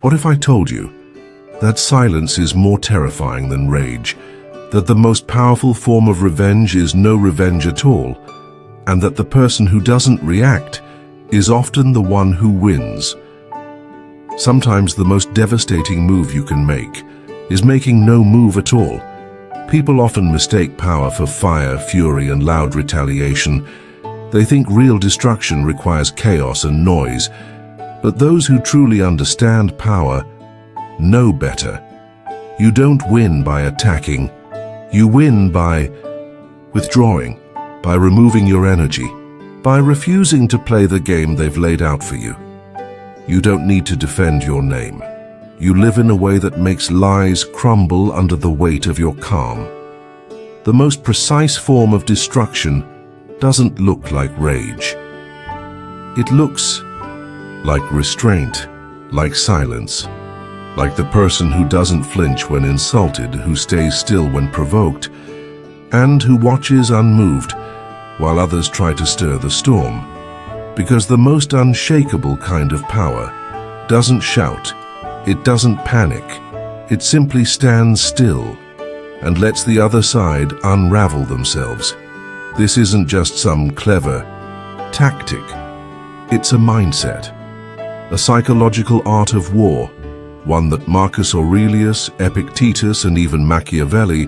What if I told you that silence is more terrifying than rage, that the most powerful form of revenge is no revenge at all, and that the person who doesn't react is often the one who wins? Sometimes the most devastating move you can make is making no move at all. People often mistake power for fire, fury, and loud retaliation. They think real destruction requires chaos and noise, but those who truly understand power know better. You don't win by attacking. You win by withdrawing, by removing your energy, by refusing to play the game they've laid out for you. You don't need to defend your name. You live in a way that makes lies crumble under the weight of your calm. The most precise form of destruction doesn't look like rage. It looks like restraint, like silence, like the person who doesn't flinch when insulted, who stays still when provoked, and who watches unmoved while others try to stir the storm. Because the most unshakable kind of power doesn't shout, it doesn't panic, it simply stands still and lets the other side unravel themselves. This isn't just some clever tactic, it's a mindset, a psychological art of war, one that Marcus Aurelius, Epictetus, and even Machiavelli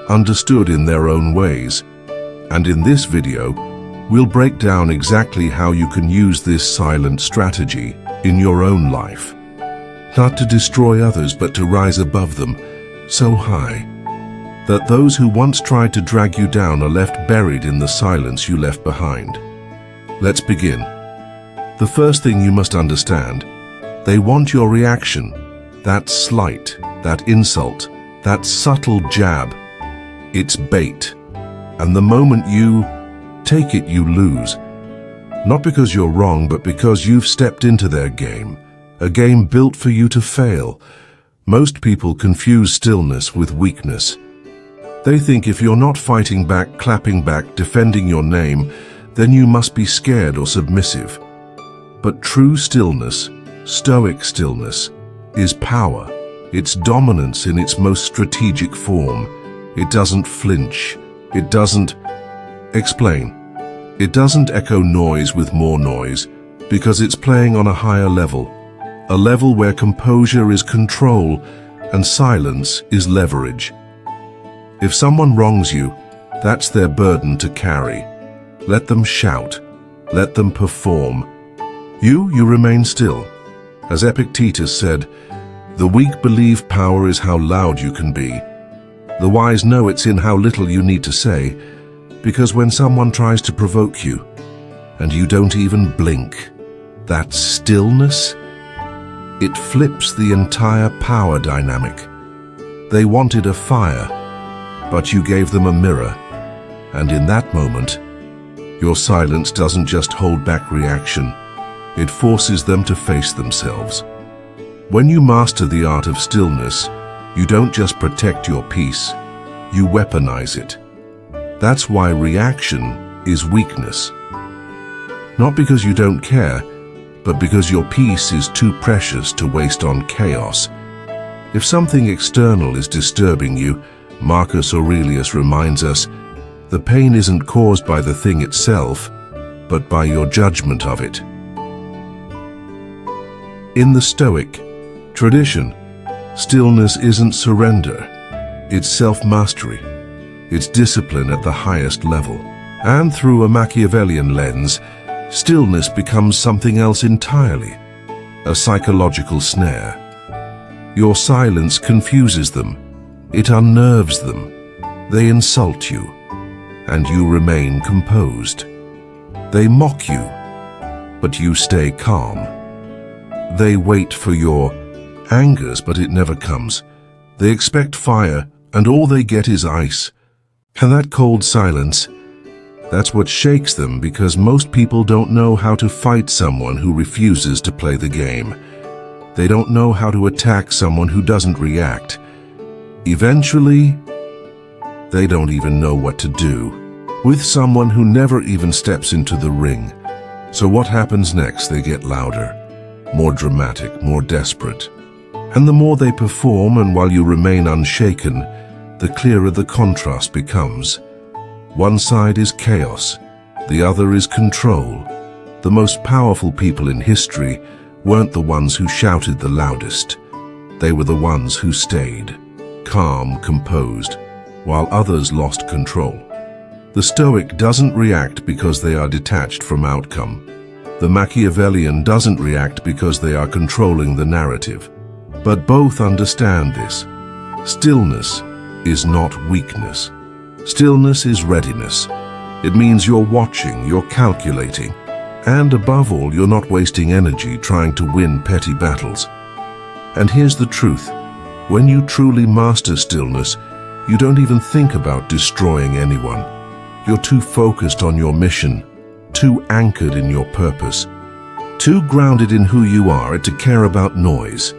understood in their own ways. And in this video, we'll break down exactly how you can use this silent strategy in your own life. Not to destroy others, but to rise above them so high that those who once tried to drag you down are left buried in the silence you left behind. Let's begin. The first thing you must understand, they want your reaction, that slight, that insult, that subtle jab. It's bait. And the moment you take it, you lose. Not because you're wrong, but because you've stepped into their game, a game built for you to fail. Most people confuse stillness with weakness. They think if you're not fighting back, clapping back, defending your name, then you must be scared or submissive. But true stillness, Stoic stillness, is power. It's dominance in its most strategic form. It doesn't flinch. It doesn't explain. It doesn't echo noise with more noise, because it's playing on a higher level, a level where composure is control and silence is leverage. If someone wrongs you, that's their burden to carry. Let them shout. Let them perform. You remain still. As Epictetus said, the weak believe power is how loud you can be. The wise know it's in how little you need to say, because when someone tries to provoke you, and you don't even blink, that stillness, it flips the entire power dynamic. They wanted a fire, but you gave them a mirror, and in that moment, your silence doesn't just hold back reaction, it forces them to face themselves. When you master the art of stillness, you don't just protect your peace, you weaponize it. That's why reaction is weakness. Not because you don't care, but because your peace is too precious to waste on chaos. If something external is disturbing you, Marcus Aurelius reminds us, the pain isn't caused by the thing itself, but by your judgment of it. In the Stoic tradition, stillness isn't surrender, it's self-mastery, it's discipline at the highest level. And through a Machiavellian lens, stillness becomes something else entirely, a psychological snare. Your silence confuses them, it unnerves them, they insult you, and you remain composed. They mock you, but you stay calm. They wait for your angers, but it never comes. They expect fire, and all they get is ice. And that cold silence, that's what shakes them, because most people don't know how to fight someone who refuses to play the game. They don't know how to attack someone who doesn't react. Eventually, they don't even know what to do with someone who never even steps into the ring. So what happens next? They get louder, more dramatic, more desperate. And the more they perform, and while you remain unshaken, the clearer the contrast becomes. One side is chaos, the other is control. The most powerful people in history weren't the ones who shouted the loudest. They were the ones who stayed, calm, composed, while others lost control. The Stoic doesn't react because they are detached from outcome. The Machiavellian doesn't react because they are controlling the narrative. But both understand this. Stillness is not weakness. Stillness is readiness. It means you're watching, you're calculating, and above all, you're not wasting energy trying to win petty battles. And here's the truth. When you truly master stillness, you don't even think about destroying anyone. You're too focused on your mission, too anchored in your purpose, too grounded in who you are to care about noise.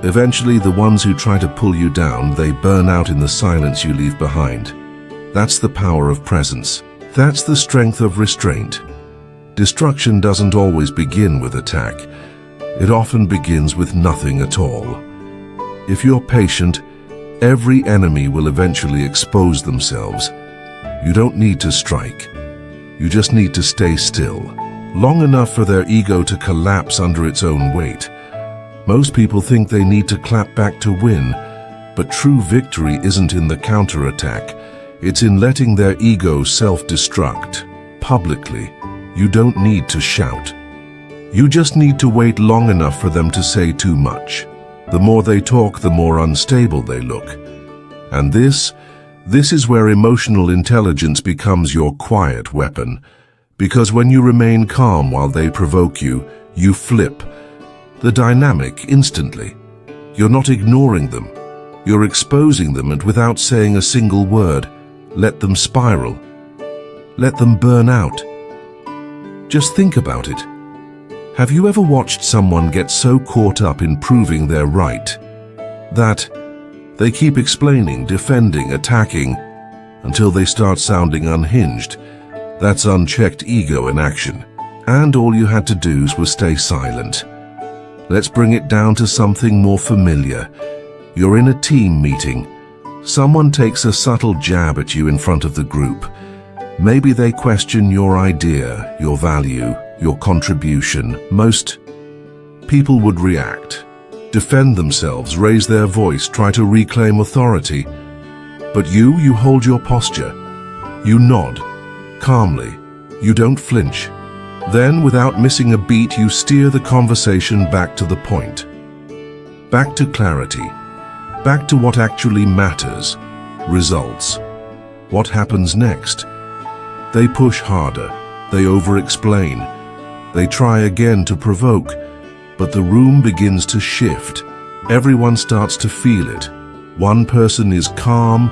Eventually, the ones who try to pull you down, they burn out in the silence you leave behind. That's the power of presence. That's the strength of restraint. Destruction doesn't always begin with attack. It often begins with nothing at all. If you're patient, every enemy will eventually expose themselves. You don't need to strike. You just need to stay still, long enough for their ego to collapse under its own weight. Most people think they need to clap back to win, but true victory isn't in the counterattack. It's in letting their ego self-destruct. Publicly, you don't need to shout. You just need to wait long enough for them to say too much. The more they talk, the more unstable they look. And this is where emotional intelligence becomes your quiet weapon. Because when you remain calm while they provoke you, you flip the dynamic instantly. You're not ignoring them. You're exposing them, and without saying a single word, let them spiral. Let them burn out. Just think about it. Have you ever watched someone get so caught up in proving they're right that they keep explaining, defending, attacking until they start sounding unhinged? That's unchecked ego in action. And all you had to do was stay silent. Let's bring it down to something more familiar. You're in a team meeting. Someone takes a subtle jab at you in front of the group. Maybe they question your idea, your value, your contribution. Most people would react, defend themselves, raise their voice, try to reclaim authority. But you hold your posture. You nod, calmly. You don't flinch. Then, without missing a beat, you steer the conversation back to the point. Back to clarity. Back to what actually matters. Results. What happens next? They push harder. They over-explain. They try again to provoke. But the room begins to shift. Everyone starts to feel it. One person is calm,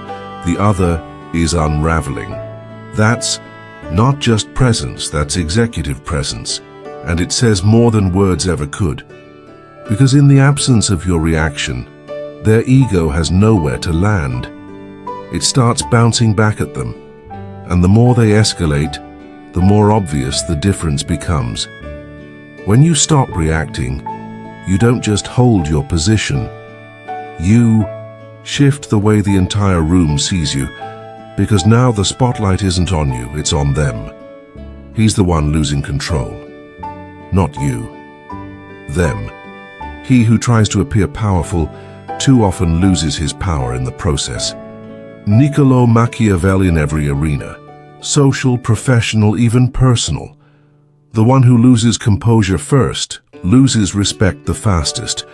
the other is unraveling. That's not just presence, that's executive presence. And it says more than words ever could. Because in the absence of your reaction, their ego has nowhere to land. It starts bouncing back at them. And the more they escalate, the more obvious the difference becomes. When you stop reacting, you don't just hold your position. You shift the way the entire room sees you, because now the spotlight isn't on you, it's on them. He's the one losing control. Not you. Them. He who tries to appear powerful too often loses his power in the process. Niccolo Machiavelli in every arena. Social, professional, even personal. The one who loses composure first loses respect the fastest.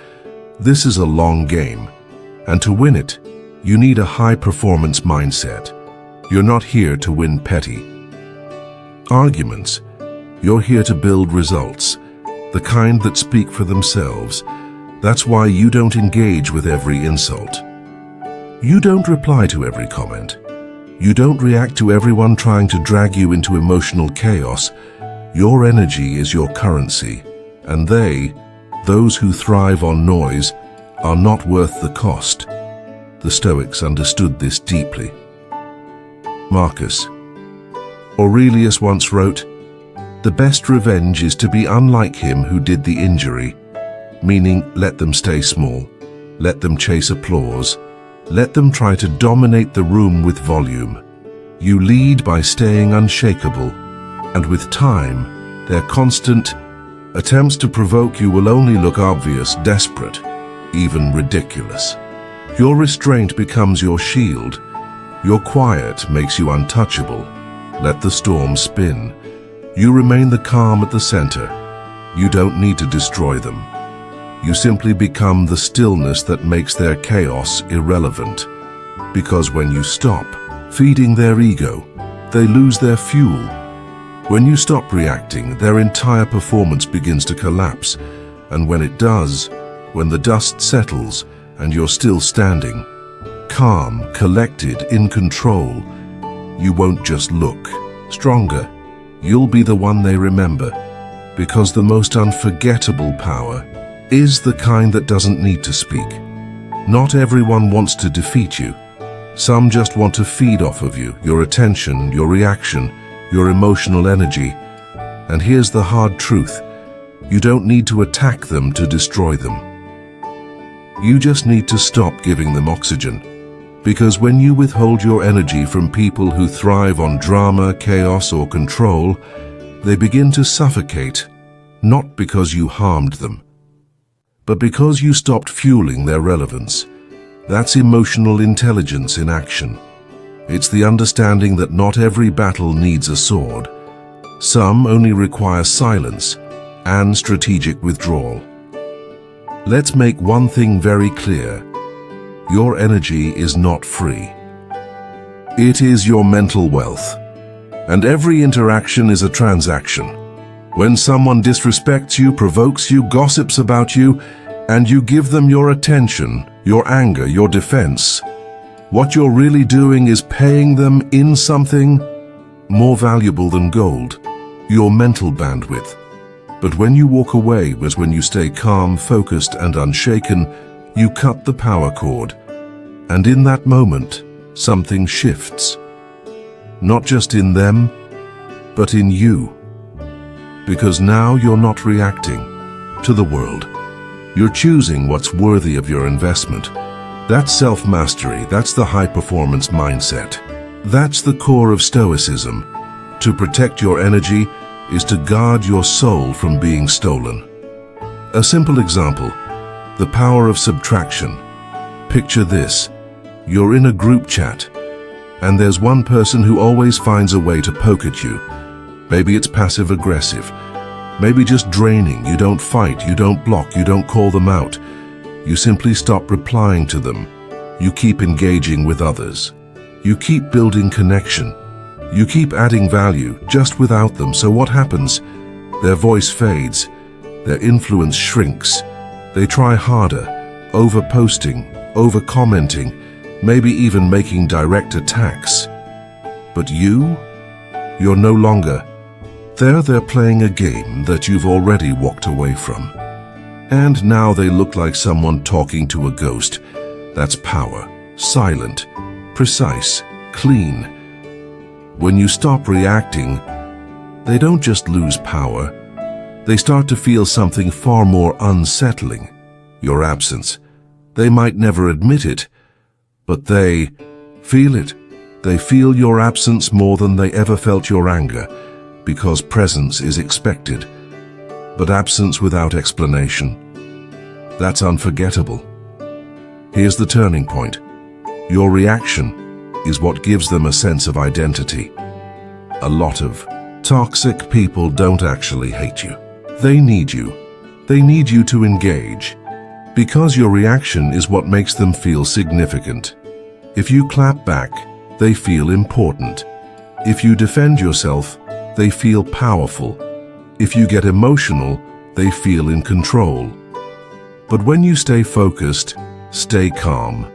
This is a long game, and to win it, you need a high-performance mindset. You're not here to win petty arguments. You're here to build results, the kind that speak for themselves. That's why you don't engage with every insult. You don't reply to every comment. You don't react to everyone trying to drag you into emotional chaos. Your energy is your currency, and those who thrive on noise, are not worth the cost. The Stoics understood this deeply. Marcus Aurelius once wrote, "The best revenge is to be unlike him who did the injury," meaning let them stay small. Let them chase applause. Let them try to dominate the room with volume. You lead by staying unshakable, and with time, their constant attempts to provoke you will only look obvious, desperate, even ridiculous. Your restraint becomes your shield. Your quiet makes you untouchable. Let the storm spin. You remain the calm at the center. You don't need to destroy them. You simply become the stillness that makes their chaos irrelevant. Because when you stop feeding their ego, they lose their fuel. When you stop reacting, their entire performance begins to collapse. And when it does, when the dust settles and you're still standing, calm, collected, in control, you won't just look stronger. You'll be the one they remember, because the most unforgettable power is the kind that doesn't need to speak. Not everyone wants to defeat you. Some just want to feed off of you, your attention, your reaction, your emotional energy. And here's the hard truth. You don't need to attack them to destroy them. You just need to stop giving them oxygen. Because when you withhold your energy from people who thrive on drama, chaos, or control, they begin to suffocate, not because you harmed them, but because you stopped fueling their relevance. That's emotional intelligence in action. It's the understanding that not every battle needs a sword. Some only require silence and strategic withdrawal. Let's make one thing very clear. Your energy is not free. It is your mental wealth. And every interaction is a transaction. When someone disrespects you, provokes you, gossips about you, and you give them your attention, your anger, your defense, what you're really doing is paying them in something more valuable than gold, your mental bandwidth. But when you walk away was when you stay calm, focused, and unshaken, you cut the power cord. And in that moment, something shifts. Not just in them, but in you. Because now you're not reacting to the world. You're choosing what's worthy of your investment. That's self-mastery. That's the high-performance mindset. That's the core of Stoicism. To protect your energy is to guard your soul from being stolen. A simple example, the power of subtraction. Picture this. You're in a group chat, and there's one person who always finds a way to poke at you. Maybe it's passive-aggressive. Maybe just draining. You don't fight, you don't block, you don't call them out. You simply stop replying to them. You keep engaging with others. You keep building connection. You keep adding value just without them. So what happens? Their voice fades. Their influence shrinks. They try harder, over-posting, over-commenting, maybe even making direct attacks. But you're no longer. They're playing a game that you've already walked away from. And now they look like someone talking to a ghost. That's power, silent, precise, clean. When you stop reacting, they don't just lose power. They start to feel something far more unsettling, your absence. They might never admit it, but they feel it. They feel your absence more than they ever felt your anger, because presence is expected. But absence without explanation, that's unforgettable. Here's the turning point. Your reaction is what gives them a sense of identity. A lot of toxic people don't actually hate you. They need you. They need you to engage. Because your reaction is what makes them feel significant. If you clap back, they feel important. If you defend yourself, they feel powerful. If you get emotional, they feel in control. But when you stay focused, stay calm,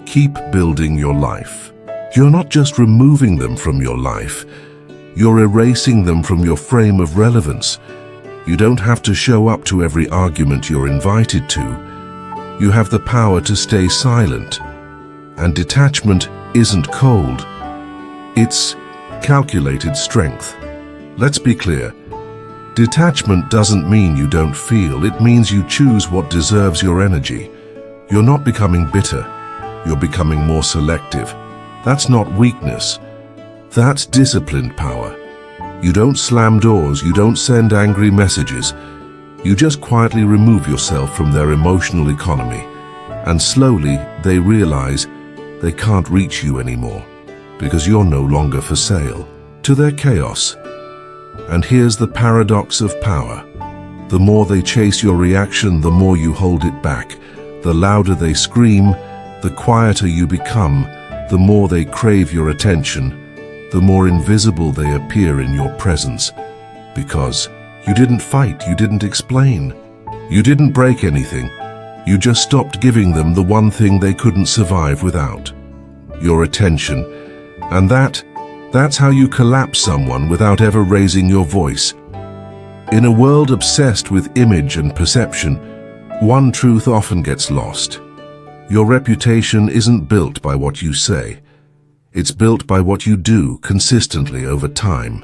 keep building your life. You're not just removing them from your life, you're erasing them from your frame of relevance. You don't have to show up to every argument you're invited to. You have the power to stay silent. And detachment isn't cold. It's calculated strength. Let's be clear. Detachment doesn't mean you don't feel. It means you choose what deserves your energy. You're not becoming bitter. You're becoming more selective. That's not weakness. That's disciplined power. You don't slam doors, you don't send angry messages. You just quietly remove yourself from their emotional economy, and slowly they realize they can't reach you anymore because you're no longer for sale to their chaos. And here's the paradox of power. The more they chase your reaction, the more you hold it back. The louder they scream, the quieter you become. The more they crave your attention, the more invisible they appear in your presence. Because you didn't fight, you didn't explain, you didn't break anything. You just stopped giving them the one thing they couldn't survive without: your attention. And that's how you collapse someone without ever raising your voice. In a world obsessed with image and perception, one truth often gets lost. Your reputation isn't built by what you say. It's built by what you do consistently over time.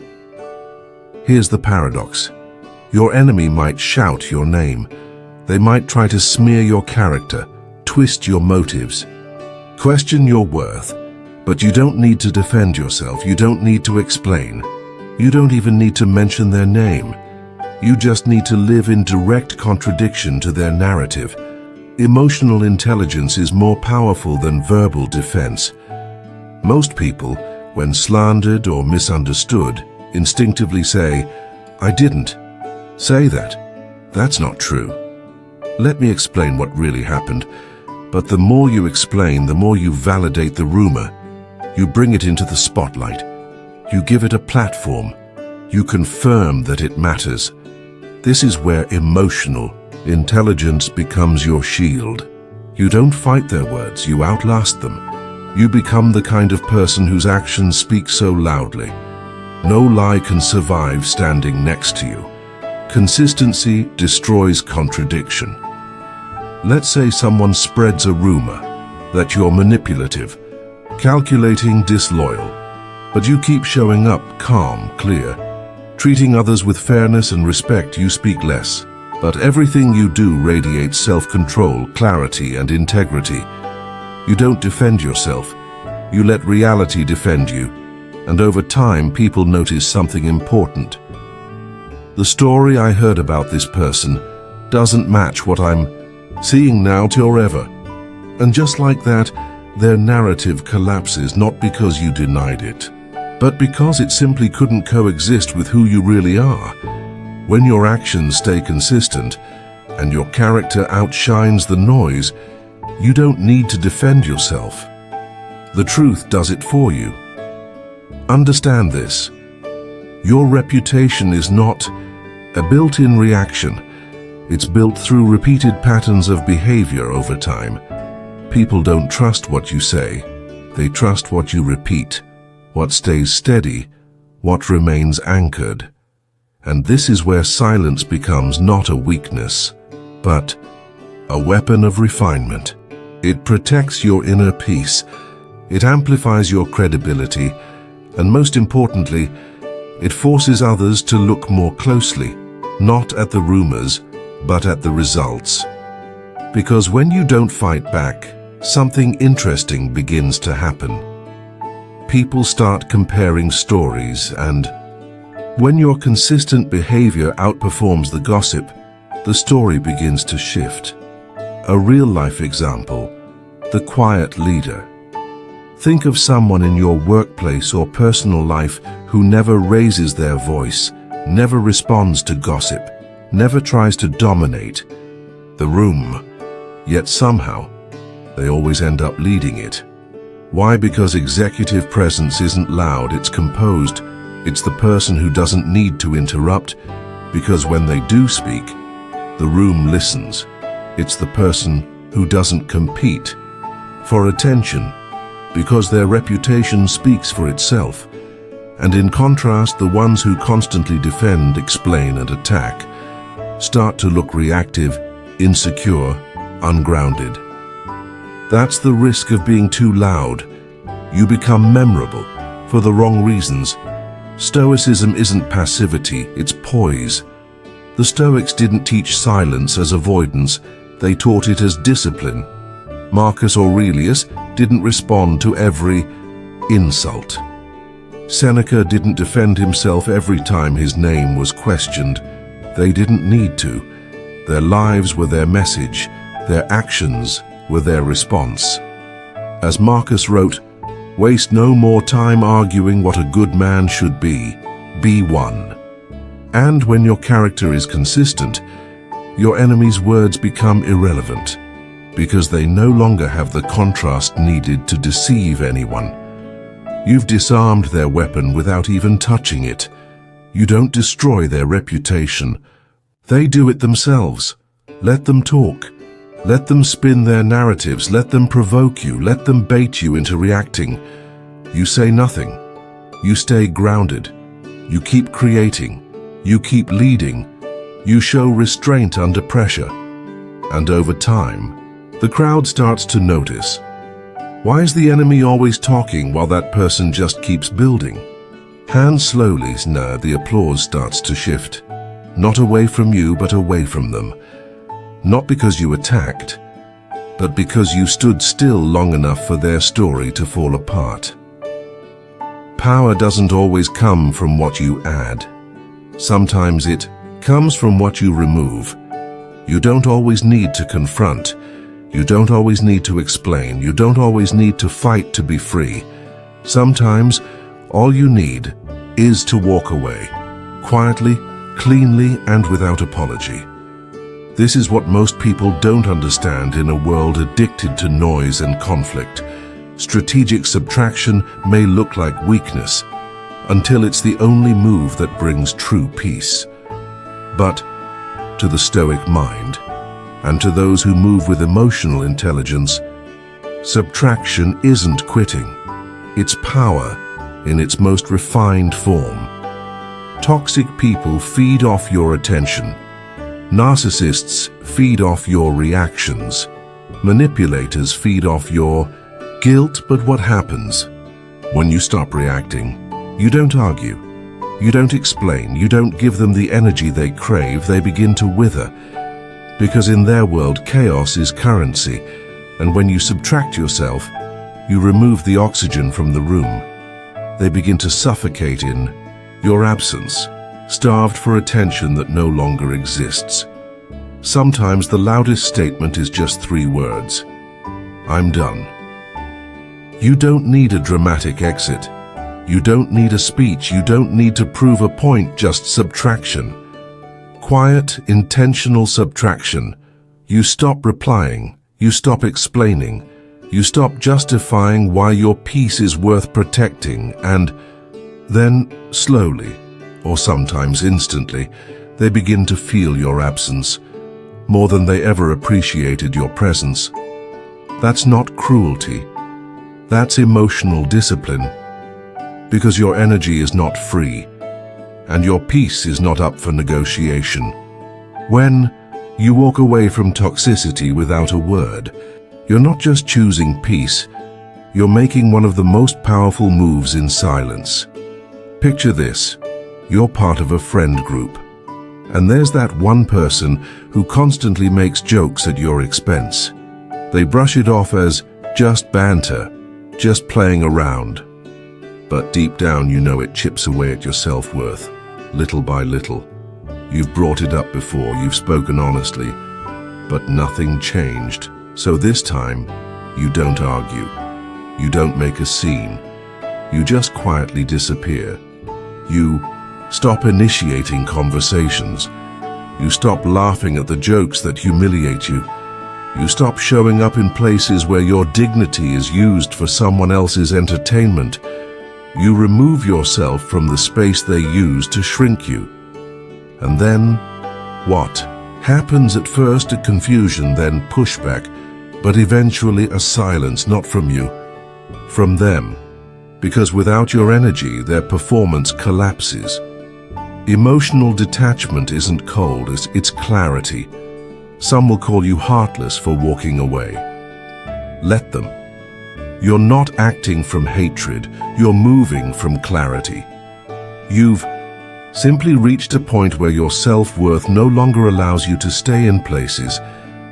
Here's the paradox. Your enemy might shout your name. They might try to smear your character, twist your motives, question your worth, but you don't need to defend yourself. You don't need to explain. You don't even need to mention their name. You just need to live in direct contradiction to their narrative. Emotional intelligence is more powerful than verbal defense. Most people, when slandered or misunderstood, instinctively say, "I didn't say that. That's not true. Let me explain what really happened." But the more you explain, the more you validate the rumor. You bring it into the spotlight. You give it a platform. You confirm that it matters. This is where emotional intelligence becomes your shield. You don't fight their words, you outlast them. You become the kind of person whose actions speak so loudly. No lie can survive standing next to you. Consistency destroys contradiction. Let's say someone spreads a rumor that you're manipulative, calculating, disloyal, but you keep showing up calm, clear, treating others with fairness and respect. You speak less, but everything you do radiates self-control, clarity, and integrity. You don't defend yourself. You let reality defend you. And over time, people notice something important. The story I heard about this person doesn't match what I'm seeing now or ever. And just like that, their narrative collapses, not because you denied it, but because it simply couldn't coexist with who you really are. When your actions stay consistent and your character outshines the noise, you don't need to defend yourself. The truth does it for you. Understand this. Your reputation is not a built-in reaction. It's built through repeated patterns of behavior over time. People don't trust what you say. They trust what you repeat, what stays steady, what remains anchored. And this is where silence becomes not a weakness, but a weapon of refinement. It protects your inner peace. It amplifies your credibility. And most importantly, it forces others to look more closely, not at the rumors, but at the results. Because when you don't fight back, something interesting begins to happen. People start comparing stories, and when your consistent behavior outperforms the gossip, the story begins to shift. A real-life example: the quiet leader. Think of someone in your workplace or personal life who never raises their voice, never responds to gossip, never tries to dominate the room, yet somehow they always end up leading it. Why? Because executive presence isn't loud, it's composed. It's the person who doesn't need to interrupt, because when they do speak, the room listens. It's the person who doesn't compete for attention, because their reputation speaks for itself. And in contrast, the ones who constantly defend, explain, and attack start to look reactive, insecure, ungrounded. That's the risk of being too loud. You become memorable for the wrong reasons. Stoicism isn't passivity, it's poise. The Stoics didn't teach silence as avoidance, they taught it as discipline. Marcus Aurelius didn't respond to every insult. Seneca didn't defend himself every time his name was questioned. They didn't need to. Their lives were their message. Their actions were their response. As Marcus wrote, "Waste no more time arguing what a good man should be. Be one." And when your character is consistent, your enemy's words become irrelevant, because they no longer have the contrast needed to deceive anyone. You've disarmed their weapon without even touching it. You don't destroy their reputation. They do it themselves. Let them talk. Let them spin their narratives. Let them provoke you. Let them bait you into reacting. You say nothing. You stay grounded. You keep creating. You keep leading. You show restraint under pressure. And over time, the crowd starts to notice. Why is the enemy always talking while that person just keeps building? Hands slowly, the applause starts to shift. Not away from you, but away from them. Not because you attacked, but because you stood still long enough for their story to fall apart. Power doesn't always come from what you add. Sometimes it comes from what you remove. You don't always need to confront. You don't always need to explain. You don't always need to fight to be free. Sometimes all you need is to walk away, quietly, cleanly, and without apology. This is what most people don't understand in a world addicted to noise and conflict. Strategic subtraction may look like weakness, until it's the only move that brings true peace. But to the Stoic mind, and to those who move with emotional intelligence, subtraction isn't quitting. It's power in its most refined form. Toxic people feed off your attention. Narcissists feed off your reactions. Manipulators feed off your guilt. But what happens when you stop reacting? You don't argue. You don't explain. You don't give them the energy they crave. They begin to wither. Because in their world, chaos is currency. And when you subtract yourself, you remove the oxygen from the room. They begin to suffocate in your absence, starved for attention that no longer exists. Sometimes the loudest statement is just 3 words. I'm done. You don't need a dramatic exit. You don't need a speech. You don't need to prove a point, just subtraction. Quiet, intentional subtraction. You stop replying. You stop explaining. You stop justifying why your peace is worth protecting, and then, slowly, or sometimes instantly, they begin to feel your absence, more than they ever appreciated your presence. That's not cruelty. That's emotional discipline. Because your energy is not free, and your peace is not up for negotiation. When you walk away from toxicity without a word, you're not just choosing peace, you're making one of the most powerful moves in silence. Picture this. You're part of a friend group, and there's that one person who constantly makes jokes at your expense. They brush it off as just banter, just playing around. But deep down you know it chips away at your self-worth, little by little. You've brought it up before, you've spoken honestly, but nothing changed. So this time, you don't argue. You don't make a scene. You just quietly disappear. You stop initiating conversations. You stop laughing at the jokes that humiliate you. You stop showing up in places where your dignity is used for someone else's entertainment. You remove yourself from the space they use to shrink you. And then, what? Happens at first a confusion, then pushback, but eventually a silence, not from you, from them. Because without your energy, their performance collapses. Emotional detachment isn't cold, it's clarity. Some will call you heartless for walking away. Let them. You're not acting from hatred, you're moving from clarity. You've simply reached a point where your self-worth no longer allows you to stay in places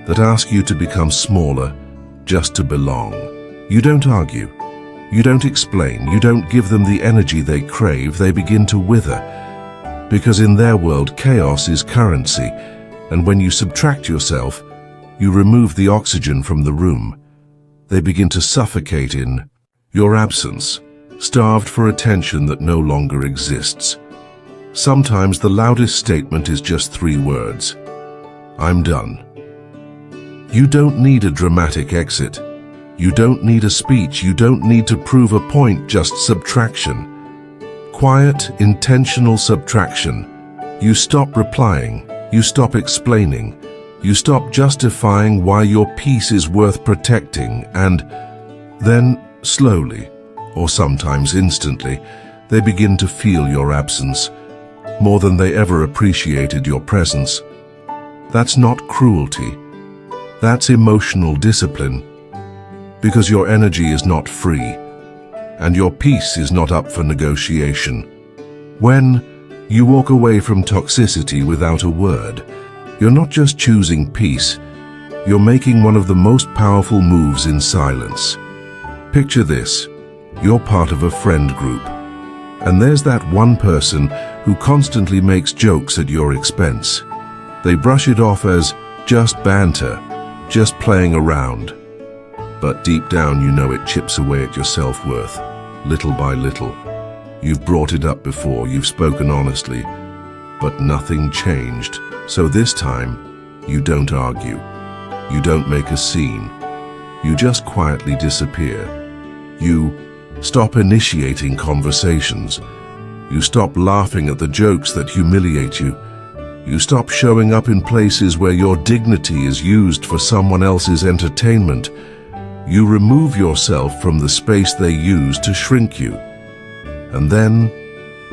that ask you to become smaller, just to belong. You don't argue. You don't explain. You don't give them the energy they crave. They begin to wither. Because in their world, chaos is currency, and when you subtract yourself, you remove the oxygen from the room. They begin to suffocate in your absence, starved for attention that no longer exists. Sometimes the loudest statement is just 3 words. I'm done. You don't need a dramatic exit. You don't need a speech. You don't need to prove a point, just subtraction. Quiet, intentional subtraction. You stop replying. You stop explaining. You stop justifying why your peace is worth protecting, and then, slowly, or sometimes instantly, they begin to feel your absence, more than they ever appreciated your presence. That's not cruelty. That's emotional discipline. Because your energy is not free, and your peace is not up for negotiation. When you walk away from toxicity without a word, you're not just choosing peace, you're making one of the most powerful moves in silence. Picture this. You're part of a friend group, and there's that one person who constantly makes jokes at your expense. They brush it off as just banter, just playing around. But deep down you know it chips away at your self-worth, little by little. You've brought it up before, you've spoken honestly, but nothing changed. So this time, you don't argue. You don't make a scene. You just quietly disappear. You stop initiating conversations. You stop laughing at the jokes that humiliate you. You stop showing up in places where your dignity is used for someone else's entertainment. You remove yourself from the space they use to shrink you. And then,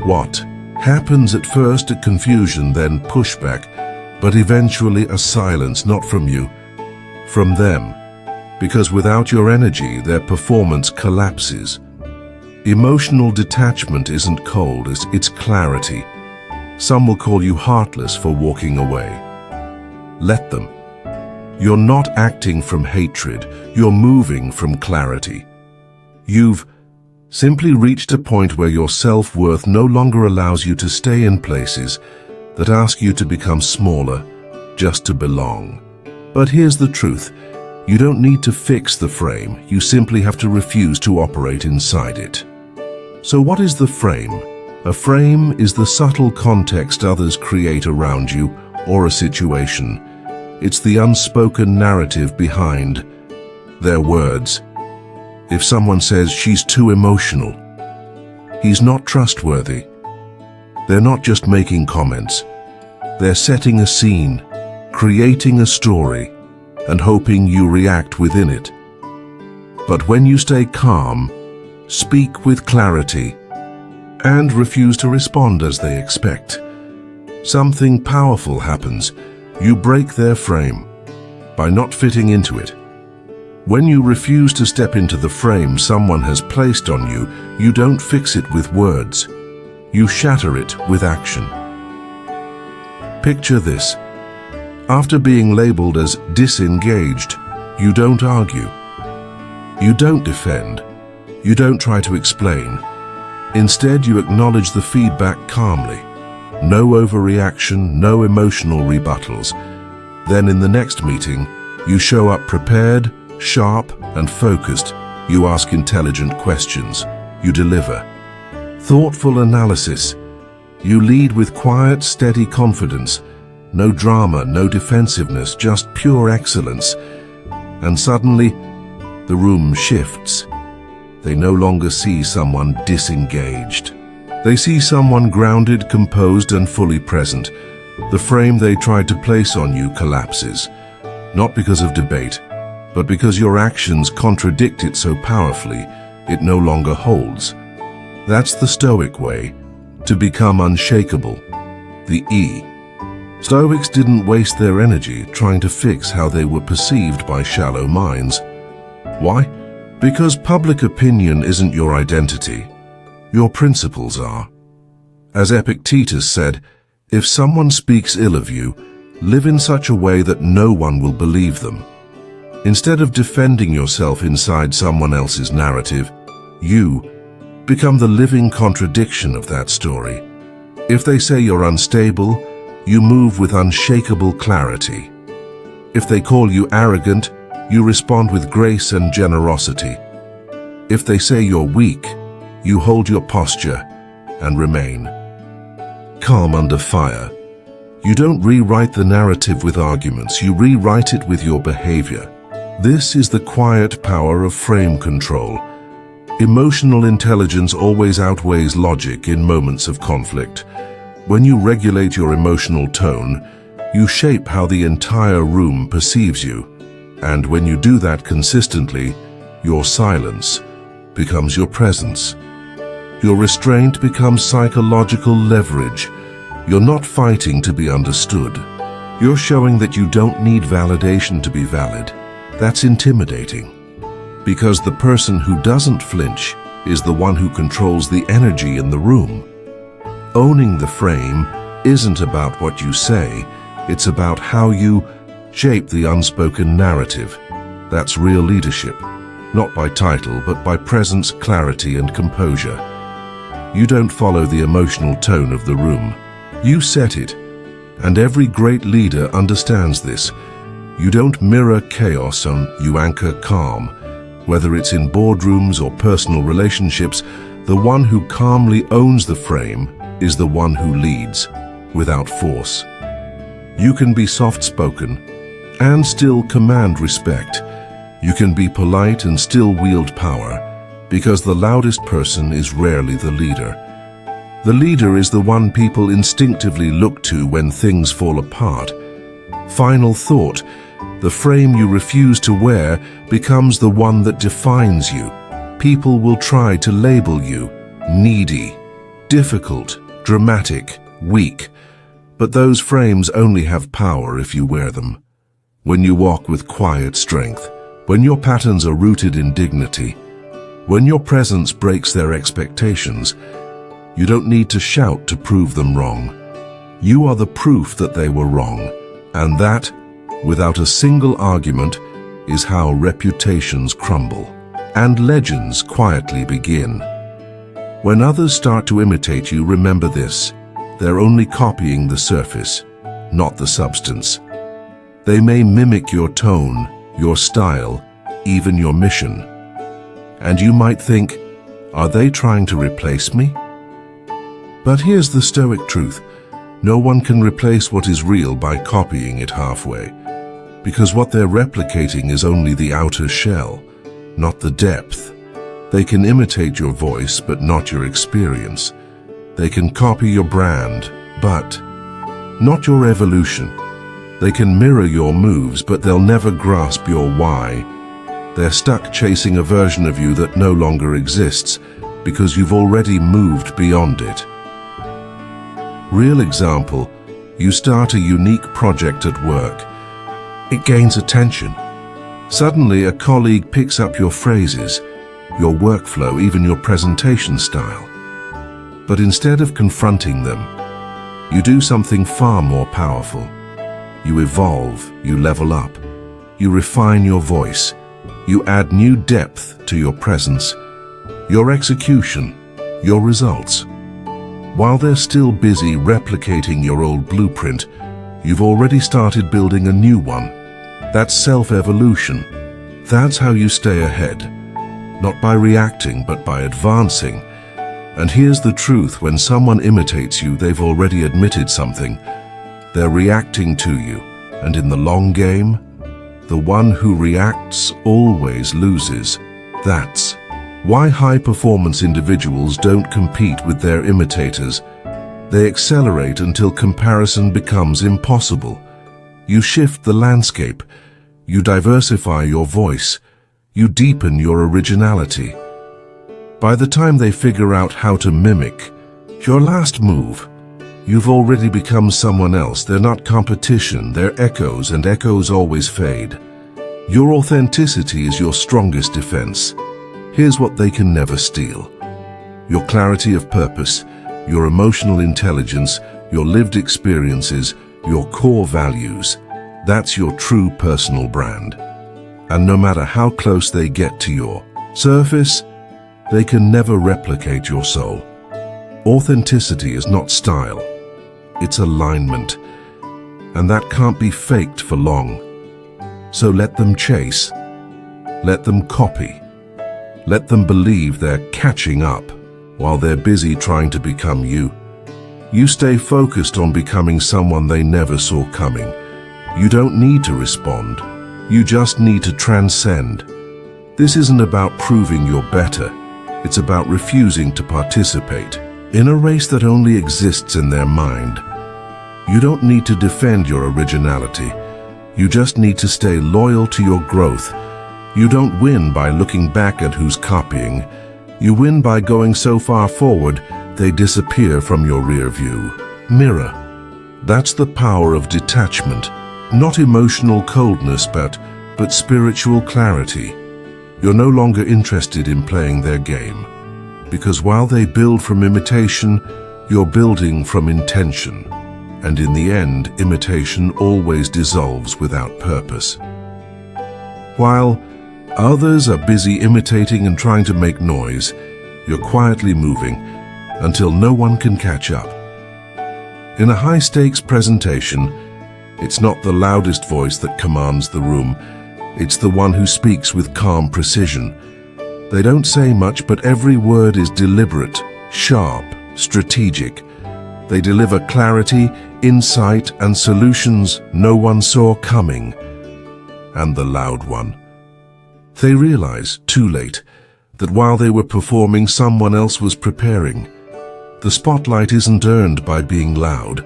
what? Happens at first a confusion, then pushback, but eventually a silence, not from you, from them. Because without your energy, their performance collapses. Emotional detachment isn't cold, it's clarity. Some will call you heartless for walking away. Let them. You're not acting from hatred, you're moving from clarity. You've simply reached a point where your self-worth no longer allows you to stay in places that ask you to become smaller, just to belong. But here's the truth. You don't need to fix the frame, you simply have to refuse to operate inside it. So what is the frame? A frame is the subtle context others create around you or a situation. It's the unspoken narrative behind their words. If someone says she's too emotional, he's not trustworthy. They're not just making comments. They're setting a scene, creating a story, and hoping you react within it. But when you stay calm, speak with clarity, and refuse to respond as they expect, something powerful happens. You break their frame by not fitting into it. When you refuse to step into the frame someone has placed on you, you don't fix it with words. You shatter it with action. Picture this. After being labeled as disengaged, you don't argue. You don't defend. You don't try to explain. Instead, you acknowledge the feedback calmly. No overreaction, no emotional rebuttals. Then in the next meeting, you show up prepared, sharp, and focused. You ask intelligent questions. You deliver thoughtful analysis. You lead with quiet, steady confidence. No drama, no defensiveness, just pure excellence. And suddenly, the room shifts. They no longer see someone disengaged. They see someone grounded, composed, and fully present. The frame they tried to place on you collapses, not because of debate, but because your actions contradict it so powerfully, it no longer holds. That's the Stoic way, to become unshakable. The E. Stoics didn't waste their energy trying to fix how they were perceived by shallow minds. Why? Because public opinion isn't your identity. Your principles are. As Epictetus said, if someone speaks ill of you, live in such a way that no one will believe them. Instead of defending yourself inside someone else's narrative, you become the living contradiction of that story. If they say you're unstable, you move with unshakable clarity. If they call you arrogant, you respond with grace and generosity. If they say you're weak, you hold your posture and remain calm under fire. You don't rewrite the narrative with arguments, you rewrite it with your behavior. This is the quiet power of frame control. Emotional intelligence always outweighs logic in moments of conflict. When you regulate your emotional tone, you shape how the entire room perceives you. And when you do that consistently, your silence becomes your presence. Your restraint becomes psychological leverage. You're not fighting to be understood. You're showing that you don't need validation to be valid. That's intimidating. Because the person who doesn't flinch is the one who controls the energy in the room. Owning the frame isn't about what you say, it's about how you shape the unspoken narrative. That's real leadership, not by title, but by presence, clarity, and composure. You don't follow the emotional tone of the room. You set it, and every great leader understands this. You don't mirror chaos, you anchor calm. Whether it's in boardrooms or personal relationships, the one who calmly owns the frame is the one who leads, without force. You can be soft-spoken and still command respect. You can be polite and still wield power, because the loudest person is rarely the leader. The leader is the one people instinctively look to when things fall apart. Final thought, the frame you refuse to wear becomes the one that defines you. People will try to label you needy, difficult, dramatic, weak, but those frames only have power if you wear them. When you walk with quiet strength, when your patterns are rooted in dignity, when your presence breaks their expectations, you don't need to shout to prove them wrong. You are the proof that they were wrong, and that, without a single argument, is how reputations crumble and legends quietly begin. When others start to imitate you, remember this: they're only copying the surface, not the substance. They may mimic your tone, your style, even your mission. And you might think, are they trying to replace me? But here's the Stoic truth. No one can replace what is real by copying it halfway, because what they're replicating is only the outer shell, not the depth. They can imitate your voice, but not your experience. They can copy your brand, but not your evolution. They can mirror your moves, but they'll never grasp your why. They're stuck chasing a version of you that no longer exists, because you've already moved beyond it. Real example, you start a unique project at work. It gains attention. Suddenly, a colleague picks up your phrases, your workflow, even your presentation style. But instead of confronting them, you do something far more powerful. You evolve, you level up, you refine your voice, you add new depth to your presence, your execution, your results. While they're still busy replicating your old blueprint, you've already started building a new one. That's self-evolution. That's how you stay ahead. Not by reacting, but by advancing. And here's the truth: when someone imitates you, they've already admitted something. They're reacting to you, and in the long game, the one who reacts always loses. That's why high-performance individuals don't compete with their imitators. They accelerate until comparison becomes impossible. You shift the landscape, you diversify your voice, you deepen your originality. By the time they figure out how to mimic your last move, you've already become someone else. They're not competition, they're echoes, and echoes always fade. Your authenticity is your strongest defense. Here's what they can never steal: your clarity of purpose, your emotional intelligence, your lived experiences, your core values. That's your true personal brand. And no matter how close they get to your surface, they can never replicate your soul. Authenticity is not style, it's alignment. And that can't be faked for long. So let them chase, let them copy, let them believe they're catching up while they're busy trying to become you. You stay focused on becoming someone they never saw coming. You don't need to respond. You just need to transcend. This isn't about proving you're better. It's about refusing to participate in a race that only exists in their mind. You don't need to defend your originality. You just need to stay loyal to your growth. You don't win by looking back at who's copying. You win by going so far forward, they disappear from your rear view mirror. That's the power of detachment. Not emotional coldness, but spiritual clarity. You're no longer interested in playing their game. Because while they build from imitation, you're building from intention. And in the end, imitation always dissolves without purpose. While others are busy imitating and trying to make noise, you're quietly moving until no one can catch up. In a high-stakes presentation, it's not the loudest voice that commands the room. It's the one who speaks with calm precision. They don't say much, but every word is deliberate, sharp, strategic. They deliver clarity, insight, and solutions no one saw coming. And the loud one. They realize, too late, that while they were performing, someone else was preparing. The spotlight isn't earned by being loud.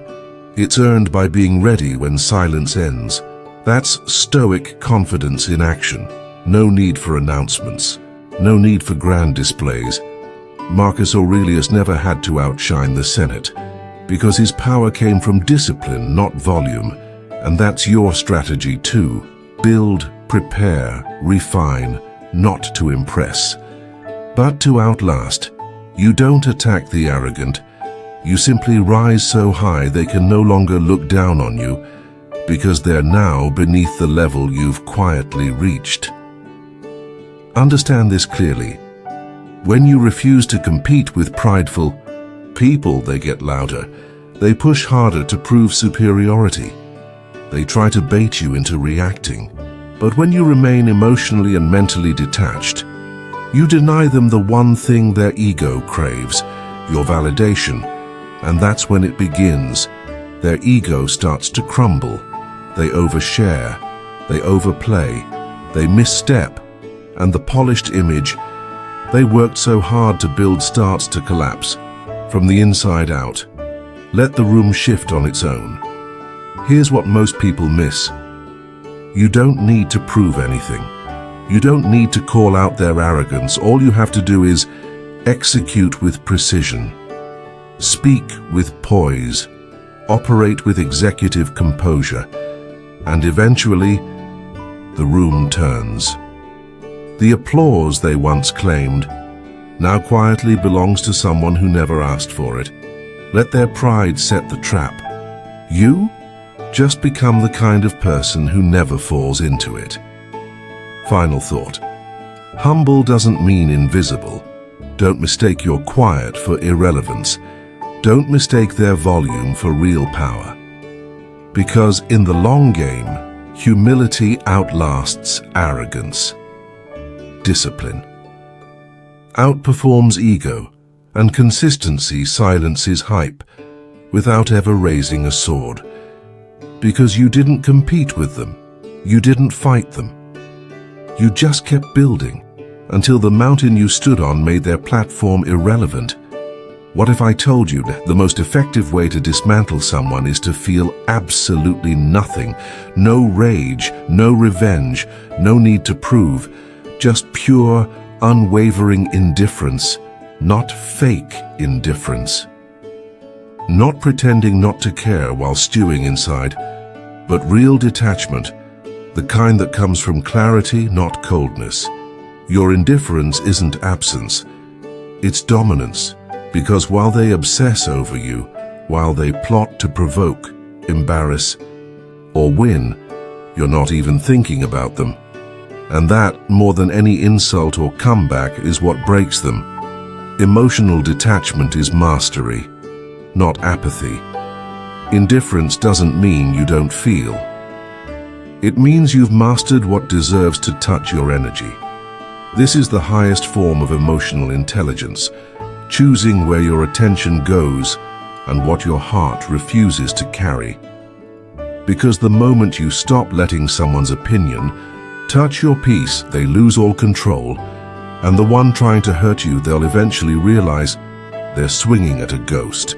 It's earned by being ready when silence ends. That's Stoic confidence in action. No need for announcements. No need for grand displays. Marcus Aurelius never had to outshine the Senate, because his power came from discipline, not volume. And that's your strategy too. Build, prepare, refine, not to impress, but to outlast. You don't attack the arrogant. You simply rise so high they can no longer look down on you, because they're now beneath the level you've quietly reached. Understand this clearly. When you refuse to compete with prideful people, they get louder. They push harder to prove superiority. They try to bait you into reacting. But when you remain emotionally and mentally detached, you deny them the one thing their ego craves, your validation. And that's when it begins. Their ego starts to crumble. They overshare, they overplay, they misstep, and the polished image they worked so hard to build starts to collapse from the inside out. Let the room shift on its own. Here's what most people miss. You don't need to prove anything. You don't need to call out their arrogance. All you have to do is execute with precision. Speak with poise, operate with executive composure, and eventually, the room turns. The applause they once claimed now quietly belongs to someone who never asked for it. Let their pride set the trap. You just become the kind of person who never falls into it. Final thought. Humble doesn't mean invisible. Don't mistake your quiet for irrelevance. Don't mistake their volume for real power. Because in the long game, humility outlasts arrogance. Discipline outperforms ego, and consistency silences hype without ever raising a sword. Because you didn't compete with them. You didn't fight them. You just kept building until the mountain you stood on made their platform irrelevant. What if I told you that the most effective way to dismantle someone is to feel absolutely nothing? No rage, no revenge, no need to prove, just pure, unwavering indifference, not fake indifference. Not pretending not to care while stewing inside, but real detachment, the kind that comes from clarity, not coldness. Your indifference isn't absence, it's dominance. Because while they obsess over you, while they plot to provoke, embarrass, or win, you're not even thinking about them. And that, more than any insult or comeback, is what breaks them. Emotional detachment is mastery, not apathy. Indifference doesn't mean you don't feel. It means you've mastered what deserves to touch your energy. This is the highest form of emotional intelligence, choosing where your attention goes and what your heart refuses to carry. Because the moment you stop letting someone's opinion touch your peace, they lose all control, and the one trying to hurt you, they'll eventually realize they're swinging at a ghost.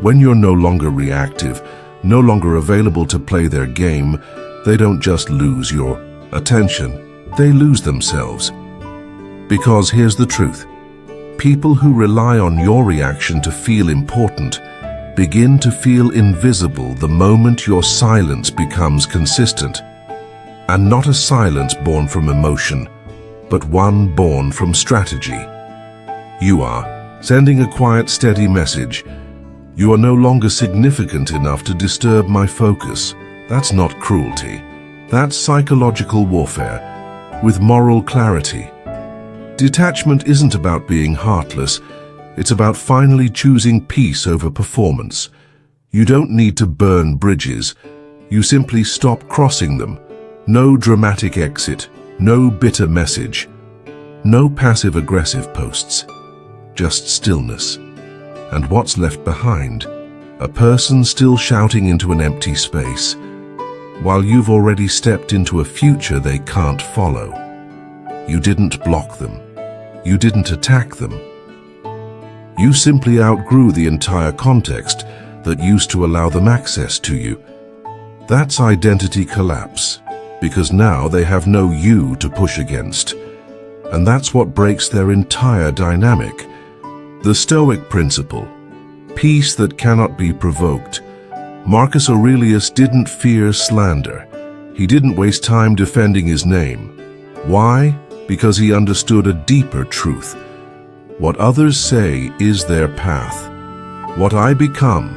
When you're no longer reactive, no longer available to play their game, they don't just lose your attention, they lose themselves. Because here's the truth. People who rely on your reaction to feel important begin to feel invisible the moment your silence becomes consistent. And not a silence born from emotion, but one born from strategy. You are sending a quiet, steady message. You are no longer significant enough to disturb my focus. That's not cruelty. That's psychological warfare with moral clarity. Detachment isn't about being heartless. It's about finally choosing peace over performance. You don't need to burn bridges. You simply stop crossing them. No dramatic exit, no bitter message, no passive-aggressive posts, just stillness. And what's left behind? A person still shouting into an empty space, while you've already stepped into a future they can't follow. You didn't block them. You didn't attack them. You simply outgrew the entire context that used to allow them access to you. That's identity collapse, because now they have no you to push against. And that's what breaks their entire dynamic. The Stoic principle, peace that cannot be provoked. Marcus Aurelius didn't fear slander. He didn't waste time defending his name. Why? Because he understood a deeper truth. What others say is their path. What I become,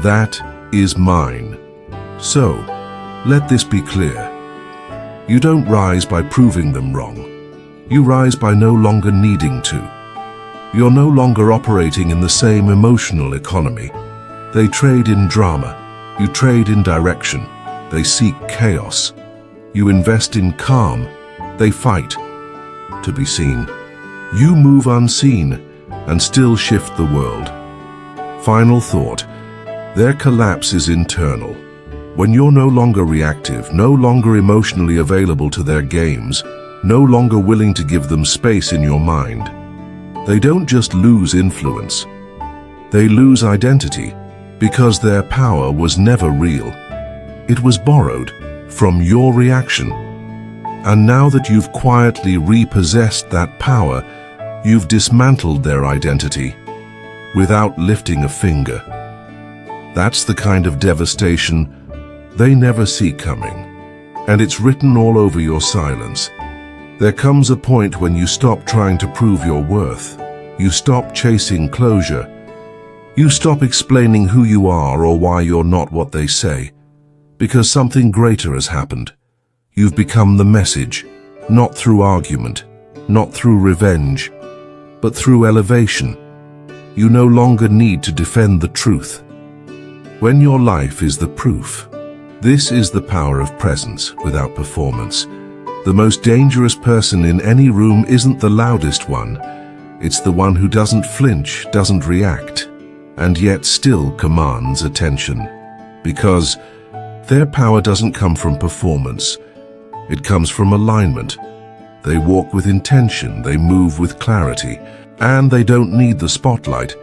that is mine. So, let this be clear. You don't rise by proving them wrong. You rise by no longer needing to. You're no longer operating in the same emotional economy. They trade in drama. You trade in direction. They seek chaos. You invest in calm. They fight to be seen. You move unseen and still shift the world. Final thought. Their collapse is internal. When you're no longer reactive, no longer emotionally available to their games, no longer willing to give them space in your mind, they don't just lose influence. They lose identity because their power was never real. It was borrowed from your reaction. And now that you've quietly repossessed that power, you've dismantled their identity without lifting a finger. That's the kind of devastation they never see coming, and it's written all over your silence. There comes a point when you stop trying to prove your worth. You stop chasing closure. You stop explaining who you are or why you're not what they say, because something greater has happened. You've become the message, not through argument, not through revenge, but through elevation. You no longer need to defend the truth. When your life is the proof, this is the power of presence without performance. The most dangerous person in any room isn't the loudest one. It's the one who doesn't flinch, doesn't react, and yet still commands attention. Because their power doesn't come from performance. It comes from alignment. They walk with intention, they move with clarity, and they don't need the spotlight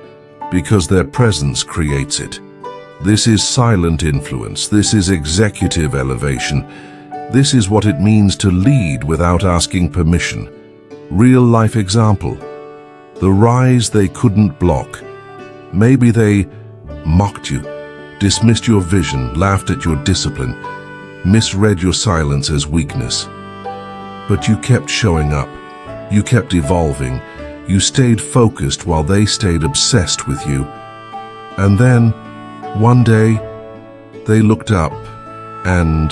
because their presence creates it. This is silent influence. This is executive elevation. This is what it means to lead without asking permission. Real-life example. The rise they couldn't block. Maybe they mocked you, dismissed your vision, laughed at your discipline, misread your silence as weakness. But you kept showing up. You kept evolving. You stayed focused while they stayed obsessed with you. And then, one day, they looked up and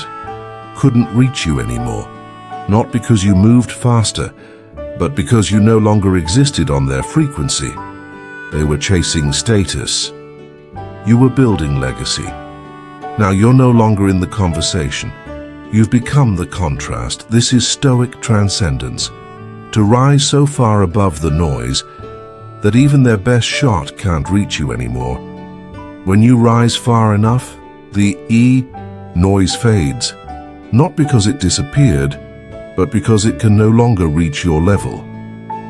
couldn't reach you anymore. not because you moved faster, but because you no longer existed on their frequency. They were chasing status. You were building legacy. Now you're no longer in the conversation. You've become the contrast. This is Stoic transcendence. To rise so far above the noise that even their best shot can't reach you anymore. When you rise far enough, the noise fades, not because it disappeared, but because it can no longer reach your level.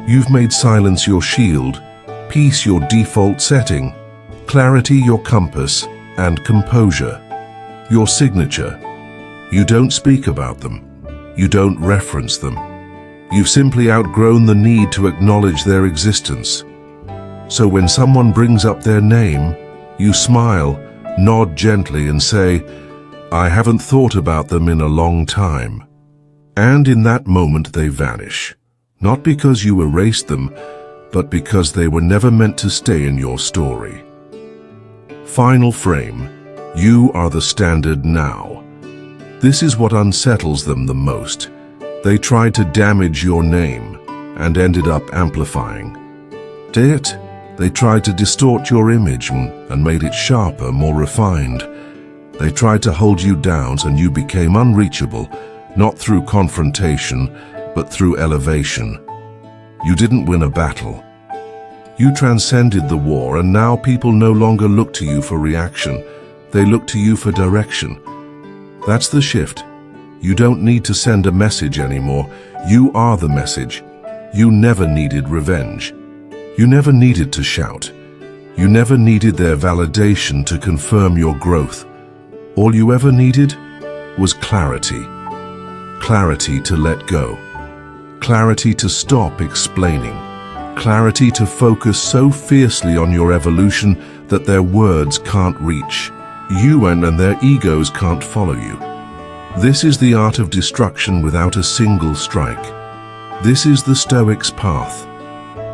You've made silence your shield, peace your default setting, clarity your compass, and composure your signature. You don't speak about them. You don't reference them. You've simply outgrown the need to acknowledge their existence. So when someone brings up their name, you smile, nod gently and say, "I haven't thought about them in a long time." And in that moment they vanish, not because you erased them, but because they were never meant to stay in your story. Final frame. You are the standard now. This is what unsettles them the most. They tried to damage your name and ended up amplifying it. They tried to distort your image and made it sharper, more refined. They tried to hold you down and you became unreachable, not through confrontation, but through elevation. You didn't win a battle. You transcended the war, and now people no longer look to you for reaction. They look to you for direction. That's the shift. You don't need to send a message anymore. You are the message. You never needed revenge. You never needed to shout. You never needed their validation to confirm your growth. All you ever needed was clarity. Clarity to let go. Clarity to stop explaining. Clarity to focus so fiercely on your evolution that their words can't reach you and their egos can't follow you. This is the art of destruction without a single strike. This is the Stoic's path,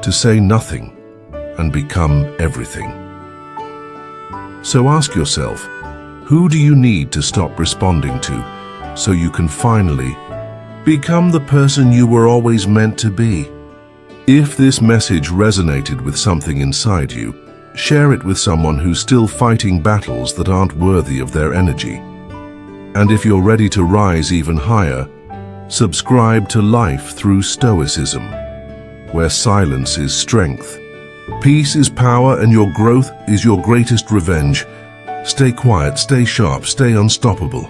to say nothing and become everything. So ask yourself, who do you need to stop responding to so you can finally become the person you were always meant to be? If this message resonated with something inside you, share it with someone who's still fighting battles that aren't worthy of their energy. And if you're ready to rise even higher, subscribe to Life Through Stoicism, where silence is strength, peace is power, and your growth is your greatest revenge. Stay quiet, stay sharp, stay unstoppable.